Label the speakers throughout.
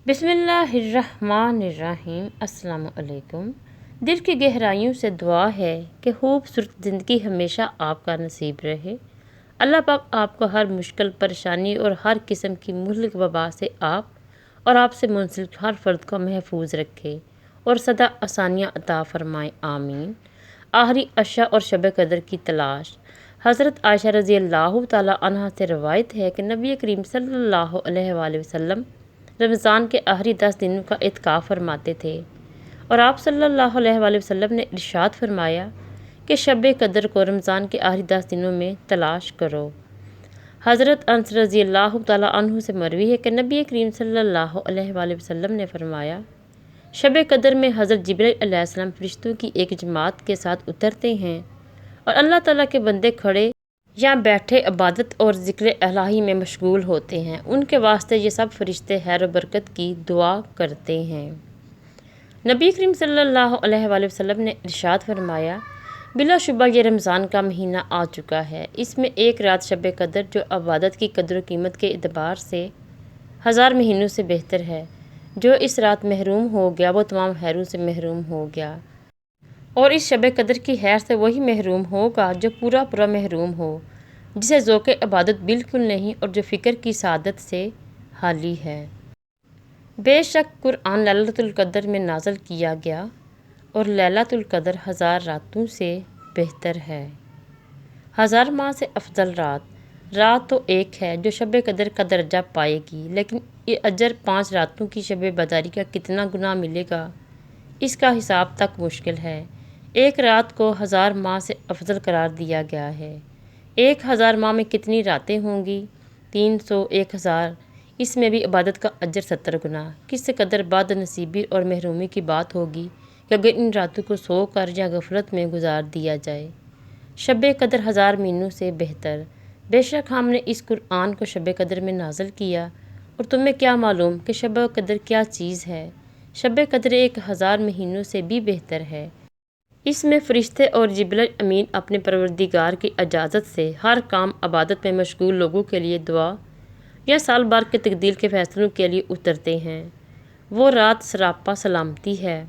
Speaker 1: بسم اللہ الرحمن الرحیم۔ السلام علیکم۔ دل کی گہرائیوں سے دعا ہے کہ خوبصورت زندگی ہمیشہ آپ کا نصیب رہے۔ اللہ پاک آپ کو ہر مشکل پریشانی اور ہر قسم کی مہلک وبا سے آپ اور آپ سے منسلک ہر فرد کو محفوظ رکھے اور سدا آسانیاں عطا فرمائے، آمین۔ آخری عشاء اور شب قدر کی تلاش۔ حضرت عائشہ رضی اللہ تعالیٰ عنہ سے روایت ہے کہ نبی کریم صلی اللہ علیہ وآلہ وسلم رمضان کے آخری 10 دنوں کا اعتکاف فرماتے تھے، اور آپ صلی اللہ علیہ وآلہ وسلم نے ارشاد فرمایا کہ شب قدر کو رمضان کے آخری 10 دنوں میں تلاش کرو۔ حضرت انس رضی اللہ تعالیٰ عنہ سے مروی ہے کہ نبی کریم صلی اللہ علیہ وآلہ وسلم نے فرمایا، شب قدر میں حضرت جبرائیل علیہ السلام فرشتوں کی ایک جماعت کے ساتھ اترتے ہیں اور اللہ تعالیٰ کے بندے کھڑے یا بیٹھے عبادت اور ذکر الہی میں مشغول ہوتے ہیں۔ ان کے واسطے یہ سب فرشتے خیر و برکت کی دعا کرتے ہیں۔ نبی کریم صلی اللہ علیہ وآلہ وسلم نے ارشاد فرمایا، بلا شبہ یہ رمضان کا مہینہ آ چکا ہے، اس میں ایک رات شب قدر جو عبادت کی قدر و قیمت کے اعتبار سے 1000 مہینوں سے بہتر ہے۔ جو اس رات محروم ہو گیا وہ تمام خیروں سے محروم ہو گیا، اور اس شب قدر کی خیر سے وہی محروم ہوگا جو پورا محروم ہو، جسے ذوق عبادت بالکل نہیں اور جو فکر کی سعادت سے خالی ہے۔ بے شک قرآن لیلۃ القدر میں نازل کیا گیا، اور لیلۃ القدر 1000 راتوں سے بہتر ہے۔ 1000 ماہ سے افضل رات تو ایک ہے جو شب قدر کا درجہ پائے گی، لیکن یہ اجر 5 راتوں کی شب بیداری کا کتنا گنا ملے گا، اس کا حساب تک مشکل ہے۔ ایک رات کو 1000 ماہ سے افضل قرار دیا گیا ہے۔ 1000 ماہ میں کتنی راتیں ہوں گی؟ 300، 1000۔ اس میں بھی عبادت کا اجر 70 گنا۔ کس قدر بد نصیبی اور محرومی کی بات ہوگی کہ اگر ان راتوں کو سو کر یا غفلت میں گزار دیا جائے۔ شب قدر 1000 مہینوں سے بہتر۔ بے شک ہم نے اس قرآن کو شب قدر میں نازل کیا، اور تمہیں کیا معلوم کہ شب قدر کیا چیز ہے؟ شب قدر 1000 مہینوں سے بھی بہتر ہے۔ اس میں فرشتے اور جبرائیل امین اپنے پروردگار کی اجازت سے ہر کام عبادت میں مشغول لوگوں کے لیے دعا یا سال بھر کے تقدیر کے فیصلوں کے لیے اترتے ہیں۔ وہ رات سراپا سلامتی ہے،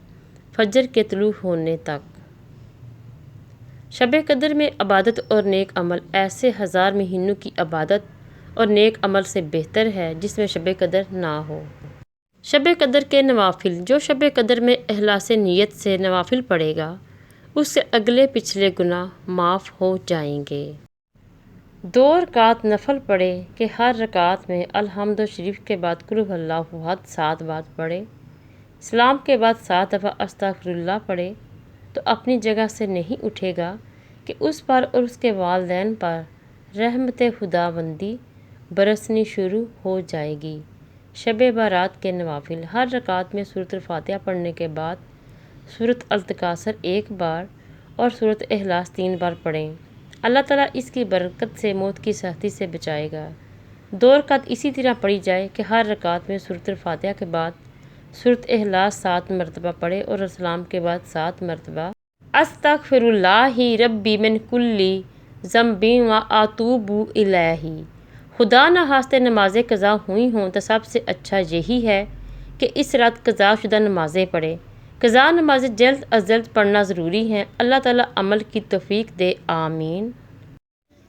Speaker 1: فجر کے طلوع ہونے تک۔ شب قدر میں عبادت اور نیک عمل ایسے 1000 مہینوں کی عبادت اور نیک عمل سے بہتر ہے جس میں شب قدر نہ ہو۔ شب قدر کے نوافل۔ جو شب قدر میں اخلاص نیت سے نوافل پڑھے گا، اس سے اگلے پچھلے گناہ معاف ہو جائیں گے۔ 2 رکعت نفل پڑھے کہ ہر رکعت میں الحمد شریف کے بعد قل ھو اللہ احد 7 بار پڑھے، سلام کے بعد 7 دفعہ استغفر اللہ پڑھے، تو اپنی جگہ سے نہیں اٹھے گا کہ اس پر اور اس کے والدین پر رحمت خداوندی برسنی شروع ہو جائے گی۔ شب برات کے نوافل۔ ہر رکعت میں سورۃ الفاتحہ پڑھنے کے بعد سورۃ التکاثر 1 بار اور سورۃ اخلاص 3 بار پڑھیں۔ اللہ تعالیٰ اس کی برکت سے موت کی سختی سے بچائے گا۔ 2 رکعت اسی طرح پڑھی جائے کہ ہر رکعت میں سورۃ الفاتحہ کے بعد سورۃ اخلاص 7 مرتبہ پڑھے اور سلام کے بعد 7 مرتبہ استغفر اللہ ربی من کل ذنب و اتوب الیہ۔ خدا نہ خواستہ نمازیں قضا ہوئی ہوں تو سب سے اچھا یہی ہے کہ اس رات قضا شدہ نمازیں پڑھے۔ قضا نمازیں جلد از جلد پڑھنا ضروری ہے۔ اللہ تعالیٰ عمل کی توفیق دے، آمین۔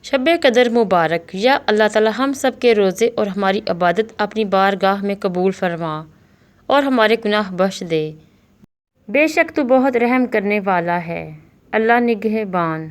Speaker 1: شب قدر مبارک۔ یا اللہ تعالیٰ ہم سب کے روزے اور ہماری عبادت اپنی بارگاہ میں قبول فرما اور ہمارے گناہ بخش دے۔ بے شک تو بہت رحم کرنے والا ہے۔ اللہ نگہبان۔